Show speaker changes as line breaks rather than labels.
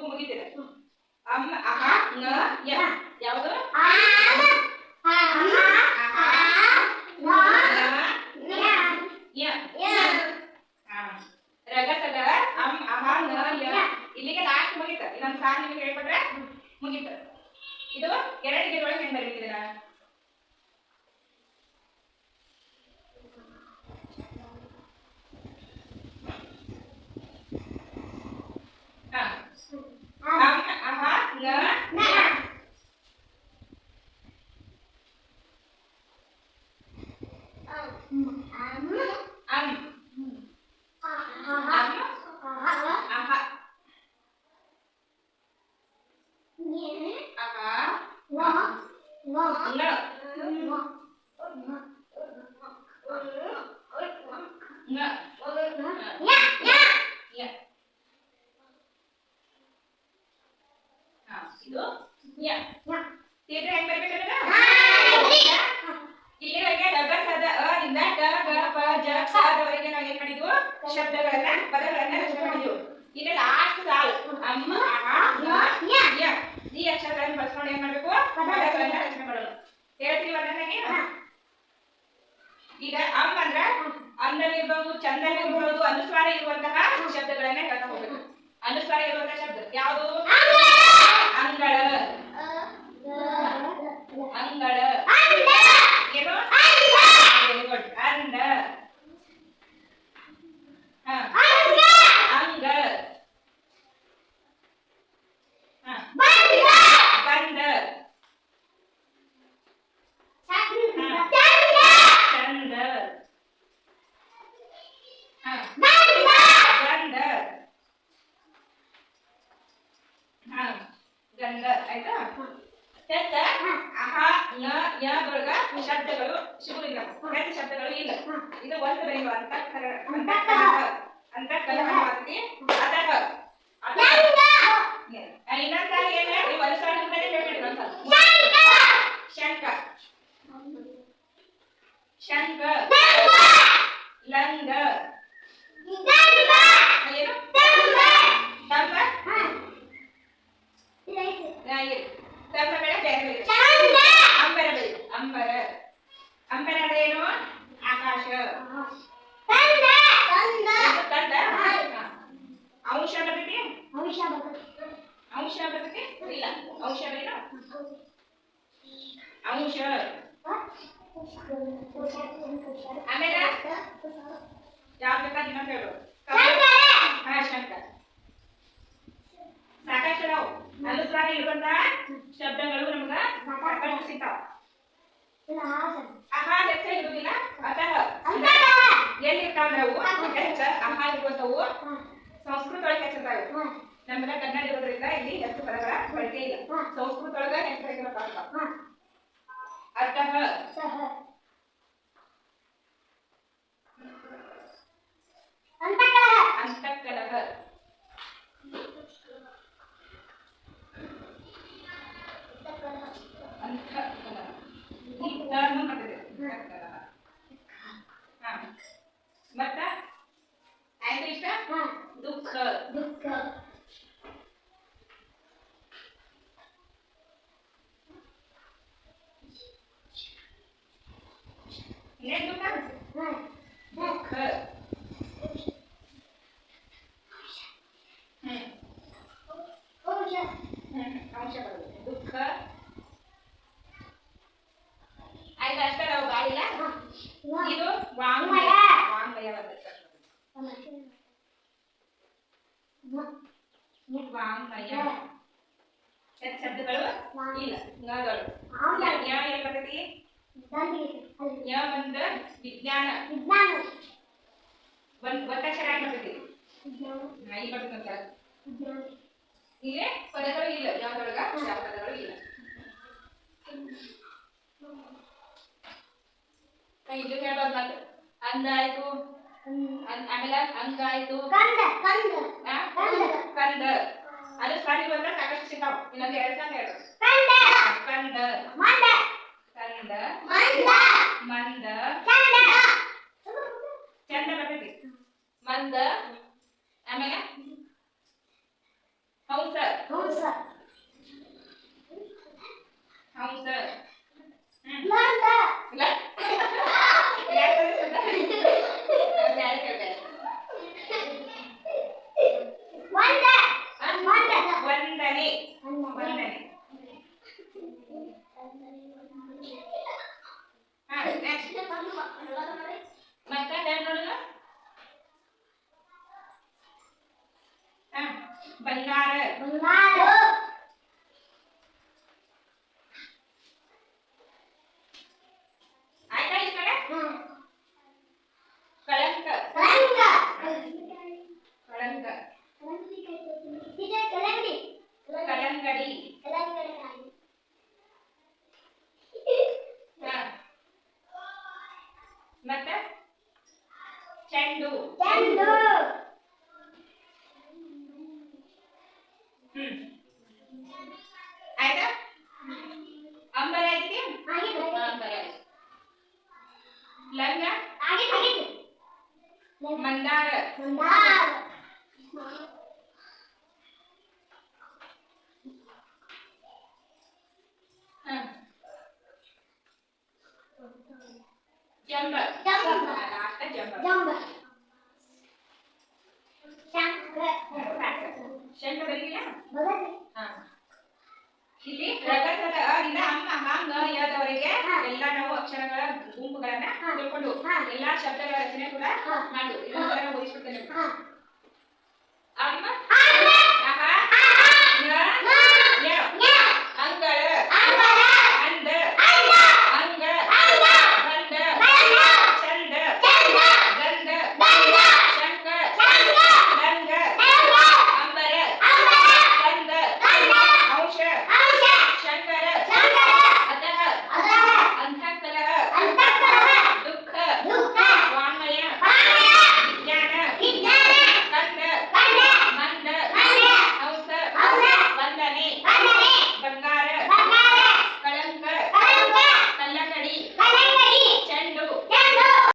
ಮುಗಿತಿದೆ ಅಮ್ಮ ಅಹ ನ ಯ ಯಾವುದು ರಗಸದ ಅಮ್ ಅಹ ನ ಯ ಇಲ್ಲಿಗೆ ಲಾಸ್ಟ್ ಮುಗಿತ ಇನ್ನೊಂದು ಸಾಲು ನಿಮಗೆ ಹೇಳ್ಕೊಟ್ರೆ ಮುಗಿತ ಇದು ಎರಡು ಗೆರೆಯೊಳಗೆ ಹೆಂಗ್ ಬರೀತಿದ್ದೀರಾ ಶಬ್ದಗಳನ್ನ ಪದಗಳನ್ನ ರಚನೆ ಮಾಡಿದ್ವು ಈಗ ಲಾಸ್ಟ್ ಸಾಲು ಅಮ್ಮ ಯ ಈ ಅಕ್ಷರಗಳನ್ನು ಬಳಸ್ಕೊಂಡು ಏನ್ ಮಾಡಬೇಕು ಪದಗಳನ್ನ ರಚನೆ ಮಾಡೋದು ಹೇಳ್ತೀವಿ ನನಗೆ ಈಗ ಅಮ್ಮ ಅಂದ್ರ ಅಂದವಿರ್ಬಹುದು ಚಂದವಿರ್ಬಹುದು ಅನುಸ್ವಾರ ಇರುವಂತಹ ಶಬ್ದಗಳನ್ನ ಹೇಳ್ತಾ ಹೋಗ್ಬೇಕು ಅನುಸ್ವಾರ ಇರುವಂತಹ ಶಬ್ದ ಯಾವುದು ಅಂಗಳ ಅಂಗಳ ಏನು ಅಂಡ ಅಂಗ ಬಂದ ಚಂದ ಗಂಧ ಗಂಧ ಆಯ್ತಾ ಹೆತ್ತ ಅಹ ನ ಯ ದೊಳಗ ಶಬ್ದಗಳು ಸಿಗುವುದಿಲ್ಲ ಹೆತ್ತ ಶಬ್ದಗಳು ಇಲ್ಲ ಇದು ಒಂದು ಬರೆಯುವ ಅಂತಃಕರಣವಾಗ್ತಿ ಅದಹ ಇನ್ನೊಂದ್ಸಾಲ ಏನ್ ನೀವು ಅನುಸ್ವಾರ ಹೇಳ್ಬಿಡ್ರಿ ಒಂದ್ಸಲ ಶಂಕ ಶಂಕ ಲಂಗ ಏನು ತಂಪ ತಂಪ ಬೇಡ ಬೇರೆ ಅಂಬರ ಬರಿ ಅಂಬರ ಅಂಬರ ಅಂದ್ರೆ ಏನು ಆಕಾಶ ಅಂಶ ಬರ್ತೈತಿ ಅಂಶ ಬರ್ತೈತಿ ಇಲ್ಲ ಅಂಶ ಬೇಡ ಅಂಶ ಆಮೇಲೆ ಯಾವ ಬೇಕಾದ ಇನ್ನೊಂದು ಹೇಳು ಶಂಕ ಸಾಕಷ್ಟು ನಾವು ಅನುಸ್ವಾರ ಇರುವಂತ ಶಬ್ದಗಳು ನಮ್ಗ ಸಾಕಷ್ಟು ಸಿಗ್ತಾವ ಅಹ ಹೆಚ್ಚ ಇರುವುದಿಲ್ಲ ಅತಃ ಎಲ್ಲಿ ಇರ್ತಾವ ನಾವು ಹೆಚ್ಚ ಅಹ ಇರುವಂತವು ಸಂಸ್ಕೃತ ಒಳಗೆ ಹೆಚ್ಚಿರ್ತಾವೆ ನಮ್ಮೆಲ್ಲ ಕನ್ನಡ ಇರೋದ್ರಿಂದ ಇಲ್ಲಿ ಹೆಚ್ಚು ಪದಗಳ ಬಳಕೆ ಇಲ್ಲ ಸಂಸ್ಕೃತ ಒಳಗ ಹೆಚ್ಚಾಗಿರೋ ಪದ ಅತಃ ಅಂತಃಕಲಹ ಮತ್ತ ಆಯ್ತು ಇಷ್ಟ ದುಃಖ ದುಃಖ ಏನ್ ದುಃಖ ದುಃಖ ಅಂಶ ಬರುತ್ತೆ ದುಃಖ ಆಯ್ತು ಅಷ್ಟೇ ನಾವು ಗಾಳಿಲ್ಲ ಇದು ವಾಂಗ್ಮಯ ವಾಂಗ್ಮಯ ಬರುತ್ತೆ ವಾಂಗ್ಮಯ ಶಬ್ದಗಳು ಇಲ್ಲ ಗಳು ಯ ಎಲ್ಲಿ ಬರ್ತೈತಿ ಯ ಒಂದು ವಿಜ್ಞಾನ ಒತ್ತಕ್ಷರ ಆಗಿ ಬರ್ತೈತಿ ಈ ಬರ್ತಂತ ಇಲ್ಲಿ ಪದಗಳು ಇಲ್ಲ ಯಾವ್ದೊಳಗ ಯಾವ ಪದಗಳು ಇಲ್ಲ ಇದು ಹೇಳ್ಬೋದು ಮತ್ತೆ ಅಂದ ಆಯ್ತು ಆಮೇಲೆ ಅಂಗ ಆಯ್ತು ಕಂದ ಅದು ಸ್ವಾಡಿರುವಂತ ಸಾಕಷ್ಟು ಸಿಗ್ತಾವ ಇನ್ನೊಂದು ಎರಡು ಸಾಲ ಹೇಳು ಕಂದ ಕಂದ ಮಂದ ಚಂದ ಬರ್ತೈತಿ ಮಂದ ಆಮೇಲೆ ಹಂಸ ಹಂಸ ವಂದನೆ ವಂದನೆ ಮತ್ತೆ ನೋಡೋಣ ಬಂಗಾರ ಆಯ್ತಾ ಈ ಕಡೆ ಕಳಂಕ ಕಳಂಕ ಕಳಂಗಡಿ ಮತ್ತೆ ಚೆಂಡು ಆಯ್ತಾ ಅಂಬರ ಆಯ್ತಿ ಅಂಬರ ಲಂಗ ಮಂದಾರ ಜಂಬ ಶಂಕ ಬರೀಲ್ಲ ಇಲ್ಲಿ ರಗಸದ ಇಂದ ಅಮ್ಮ ಹಾಂಗ ಯಾದವರೆಗೆ ಎಲ್ಲ ನಾವು ಅಕ್ಷರಗಳ ಗುಂಪುಗಳನ್ನ ತಿಳ್ಕೊಂಡು ಎಲ್ಲಾ ಶಬ್ದಗಳ ರಚನೆ ಕೂಡ ಮಾಡು ಇದನ್ನ ಓದಿಸ್ಬಿಡ್ತೇನೆ ಅಮ್ಮ